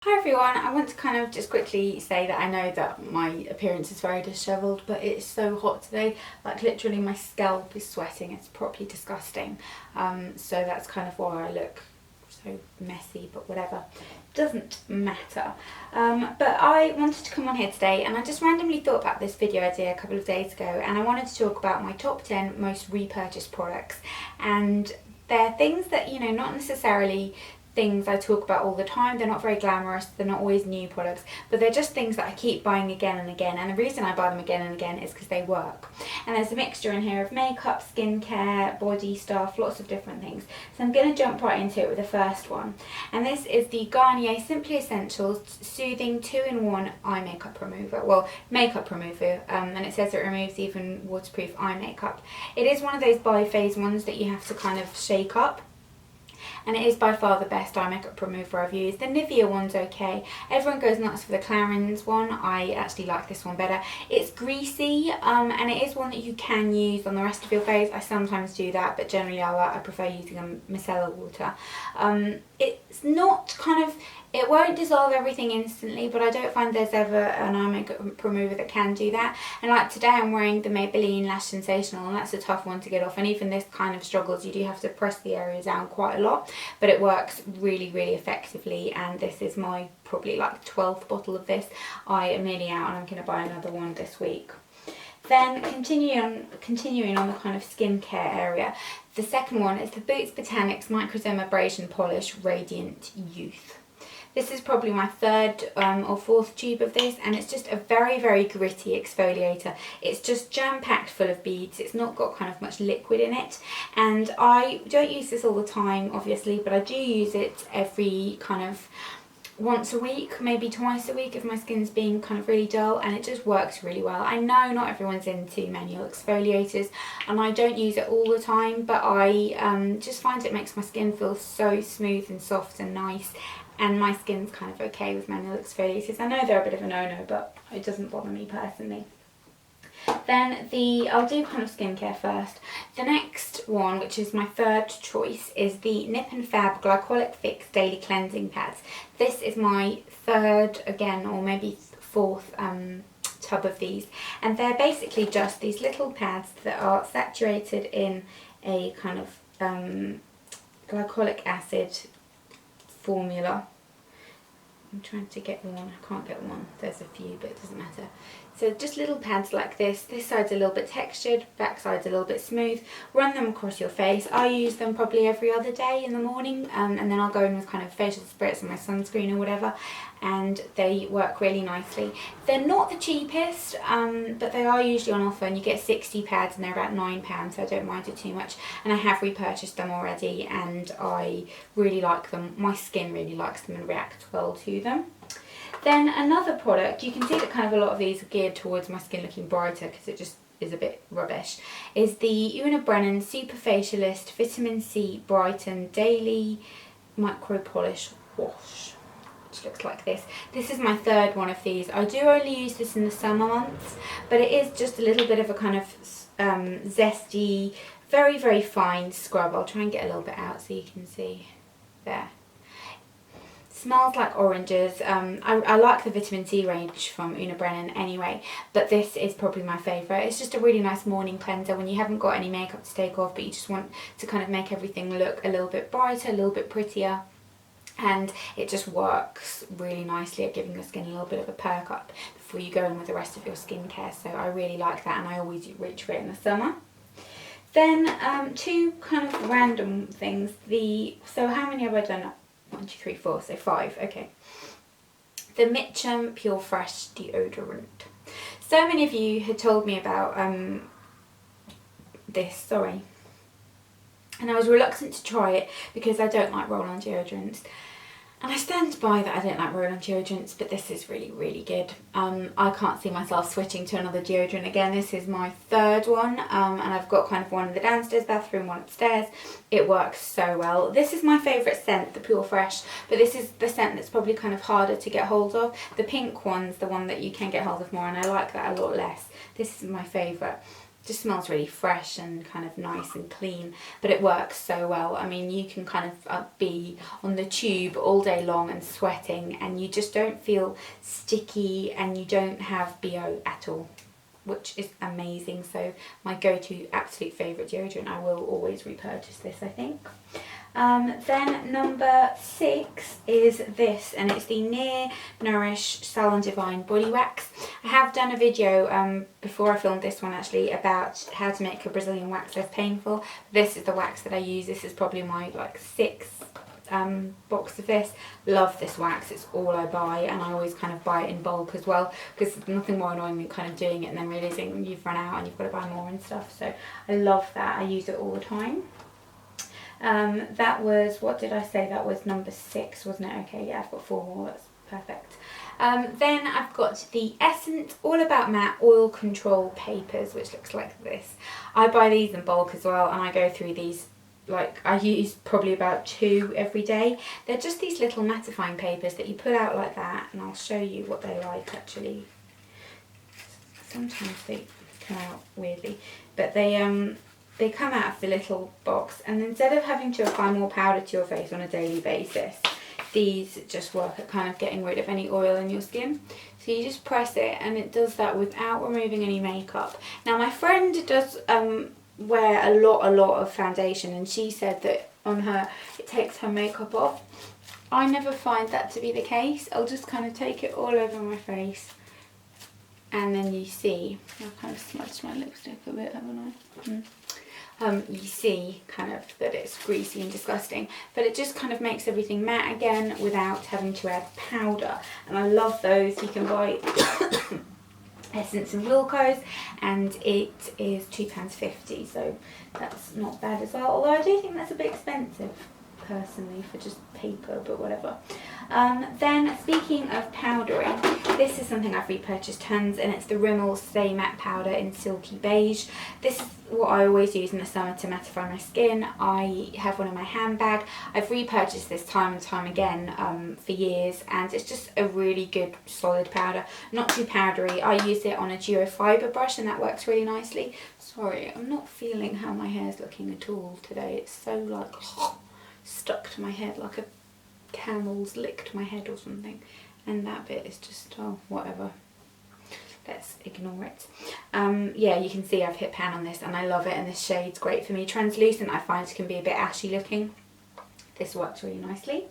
Hi everyone, I want to kind of just quickly say that I know that my appearance is very dishevelled, but it's so hot today, like literally my scalp is sweating, it's properly disgusting. So that's kind of why I look so messy, but whatever, doesn't matter. But I wanted to come on here today and I just randomly thought about this video idea a couple of days ago, and I wanted to talk about my top 10 most repurchased products. And they're things that, you know, not necessarily things I talk about all the time. They're not very glamorous, they're not always new products, but they're just things that I keep buying again and again, and the reason I buy them again and again is because they work. And there's a mixture in here of makeup, skincare, body stuff, lots of different things. So I'm going to jump right into it with the first one, and this is the Grnier Simply Essentials Soothing 2-in-1 Eye Makeup Remover. Well, makeup remover, and it says it removes even waterproof eye makeup. It is one of those biphase ones that you have to kind of shake up, and it is by far the best eye makeup remover I've used. The Nivea one's okay. Everyone goes nuts for the Clarins one. I actually like this one better. It's greasy, and it is one that you can use on the rest of your face. I sometimes do that, but generally I prefer using a micellar water. It's not kind of, it won't dissolve everything instantly, but I don't find there's ever an eye makeup remover that can do that. And like today I'm wearing the Maybelline Lash Sensational, and that's a tough one to get off, and even this kind of struggles. You do have to press the area down quite a lot, but it works really, really effectively. And this is my probably like 12th bottle of this. I am nearly out and I'm going to buy another one this week. Then continuing on the kind of skincare area, the second one is the Botanics Microdermbrasion Polish Radiant Youth. This is probably my third or fourth tube of this, and it's just a very, very gritty exfoliator. It's just jam-packed full of beads. It's not got kind of much liquid in it, and I don't use this all the time, obviously, but I do use it every kind of once a week, maybe twice a week if my skin's being kind of really dull, and it just works really well. I know not everyone's into manual exfoliators, and I don't use it all the time, but I just find it makes my skin feel so smooth and soft and nice. And my skin's kind of okay with manual exfoliators. I know they're a bit of a no-no, but it doesn't bother me personally. Then I'll do kind of skincare first. The next one, which is my third choice, is the Nip and Fab Glycolic Fix Daily Cleansing Pads. This is my third, again, or maybe fourth tub of these. And they're basically just these little pads that are saturated in a kind of glycolic acid formula. I'm trying to get one, I can't get one, there's a few but it doesn't matter. So just little pads like this side's a little bit textured, back side's a little bit smooth. Run them across your face. I use them probably every other day in the morning, and then I'll go in with kind of facial spritz and my sunscreen or whatever, and they work really nicely. They're not the cheapest, but they are usually on offer, and you get 60 pads and they're about £9, so I don't mind it too much. And I have repurchased them already and I really like them. My skin really likes them and reacts well to them. Then another product, you can see that kind of a lot of these are geared towards my skin looking brighter because it just is a bit rubbish, is the Una Brennan Super Facialist Vitamin C Brighten Daily Micro Polish Wash, which looks like this. This is my third one of these. I do only use this in the summer months, but it is just a little bit of a kind of zesty, very, very fine scrub. I'll try and get a little bit out so you can see there. Smells like oranges. I like the vitamin C range from Una Brennan anyway, but this is probably my favourite. It's just a really nice morning cleanser when you haven't got any makeup to take off, but you just want to kind of make everything look a little bit brighter, a little bit prettier, and it just works really nicely at giving your skin a little bit of a perk up before you go in with the rest of your skincare. So I really like that, and I always reach for it in the summer. Then two kind of random things. So how many have I done? 1, 2, 3, 4, so 5, okay. The Mitchum Pure Fresh deodorant. So many of you had told me about this, and I was reluctant to try it because I don't like roll-on deodorants. And I stand by that I don't like roll-on deodorants, but this is really, really good. I can't see myself switching to another deodorant again. This is my third one, and I've got kind of one in the downstairs bathroom, one upstairs. It works so well. This is my favourite scent, the Pure Fresh, but this is the scent that's probably kind of harder to get hold of. The pink one's the one that you can get hold of more, and I like that a lot less. This is my favourite. just smells really fresh and kind of nice and clean, but it works so well. I mean, you can kind of be on the tube all day long and sweating, and you just don't feel sticky, and you don't have BO at all, which is amazing. So my go-to absolute favourite deodorant. I will always repurchase this, I think. Then number 6 is this, and it's the Nair Nourish Salon Divine Body Wax. I have done a video before I filmed this one actually about how to make a Brazilian wax less painful. This is the wax that I use. This is probably my like 6th box of this. Love this wax, it's all I buy, and I always kind of buy it in bulk as well, because there's nothing more annoying than kind of doing it and then realising you've run out and you've got to buy more and stuff. So I love that. I use it all the time. That was, what did I say, that was number 6, wasn't it? Okay, yeah, I've got 4 more, that's perfect. Then I've got the Essence All About Matte Oil Control Papers, which looks like this. I buy these in bulk as well, and I go through these, like, I use probably about 2 every day. They're just these little mattifying papers that you pull out like that, and I'll show you what they're like actually. Sometimes they come out weirdly, but they come out of the little box, and instead of having to apply more powder to your face on a daily basis, these just work at kind of getting rid of any oil in your skin. So you just press it, and it does that without removing any makeup. Now my friend does wear a lot of foundation, and she said that on her it takes her makeup off. I never find that to be the case. I'll just kind of take it all over my face, and then you see, I've kind of smudged my lipstick a bit, haven't I? You see kind of that it's greasy and disgusting, but it just kind of makes everything matte again without having to add powder, and I love those. You can buy Essence and Wilco's, and it is £2.50, so that's not bad as well, although I do think that's a bit expensive personally for just paper, but whatever. Then speaking of powdering, this is something I've repurchased tons, and it's the Rimmel Stay Matte Powder in Silky Beige. This is what I always use in the summer to mattify my skin. I have one in my handbag. I've repurchased this time and time again for years, and it's just a really good solid powder, not too powdery. I use it on a duo fibre brush, and that works really nicely. Sorry, I'm not feeling how my hair's looking at all today. It's so like stuck to my head, like a camel's licked my head or something, and that bit is just, oh, whatever, let's ignore it. Yeah, you can see I've hit pan on this, and I love it, and this shade's great for me. Translucent I find can be a bit ashy looking. This works really nicely.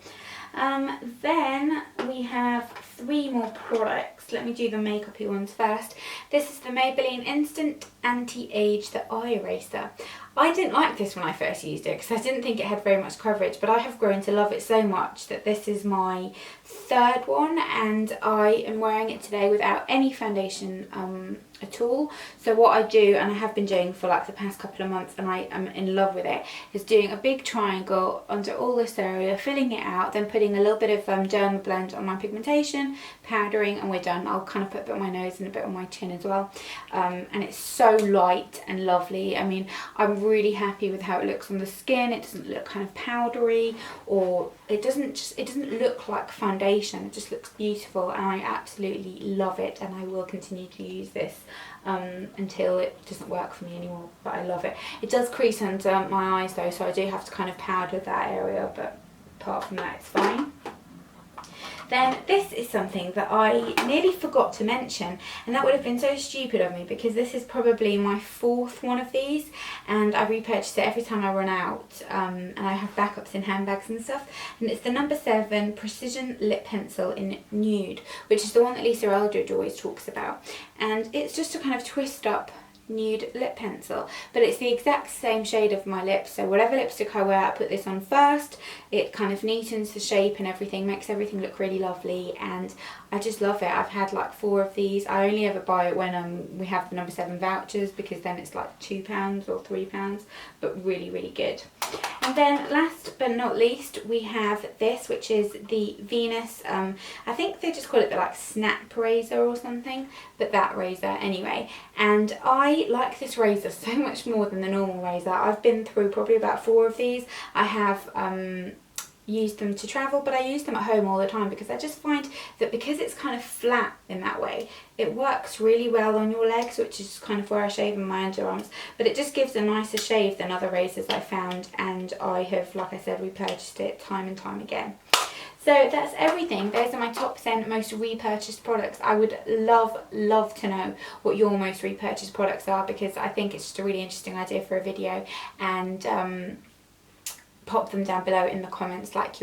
Then we have 3 more products. Let me do the makeup-y ones first. This is the Maybelline Instant Anti-Age The Eye Eraser. I didn't like this when I first used it because I didn't think it had very much coverage, but I have grown to love it so much that this is my 3rd one, and I am wearing it today without any foundation at all. So what I do, and I have been doing for like the past couple of months, and I am in love with it, is doing a big triangle under all this area, filling it out, then putting a little bit of Derma Blend on my pigmentation, powdering, and we're done. I'll kind of put a bit on my nose and a bit on my chin as well, and it's so light and lovely. I mean, I'm really happy with how it looks on the skin. It doesn't look kind of powdery, or it doesn't look like foundation. It just looks beautiful, and I absolutely love it, and I will continue to use this until it doesn't work for me anymore, but I love it. It does crease under my eyes though, so I do have to kind of powder that area, but apart from that it's fine. Then this is something that I nearly forgot to mention, and that would have been so stupid of me because this is probably my 4th one of these, and I repurchase it every time I run out, and I have backups in handbags and stuff, and it's the number 7 Precision Lip Pencil in Nude, which is the one that Lisa Eldridge always talks about, and it's just a kind of twist up nude lip pencil, but it's the exact same shade of my lips, so whatever lipstick I wear I put this on first. It kind of neatens the shape and everything, makes everything look really lovely, and I just love it. I've had like 4 of these. I only ever buy it when we have the number 7 vouchers, because then it's like £2 or £3, but really good. And then last but not least we have this, which is the Venus, I think they just call it the like snap razor or something, but that razor anyway, and I like this razor so much more than the normal razor. I've been through probably about 4 of these. I have use them to travel, but I use them at home all the time because I just find that because it's kind of flat in that way, it works really well on your legs, which is kind of where I shave in my underarms, but it just gives a nicer shave than other razors I found, and I have, like I said, repurchased it time and time again. So that's everything. Those are my top 10 most repurchased products. I would love to know what your most repurchased products are, because I think it's just a really interesting idea for a video, and pop them down below in the comments, like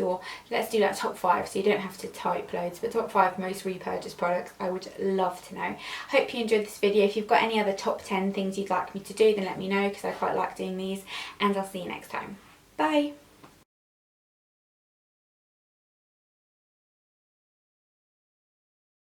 let's do that top 5, so you don't have to type loads, but top 5 most repurchased products. I would love to know. Hope you enjoyed this video. If you've got any other top 10 things you'd like me to do, then let me know, because I quite like doing these, and I'll see you next time. Bye.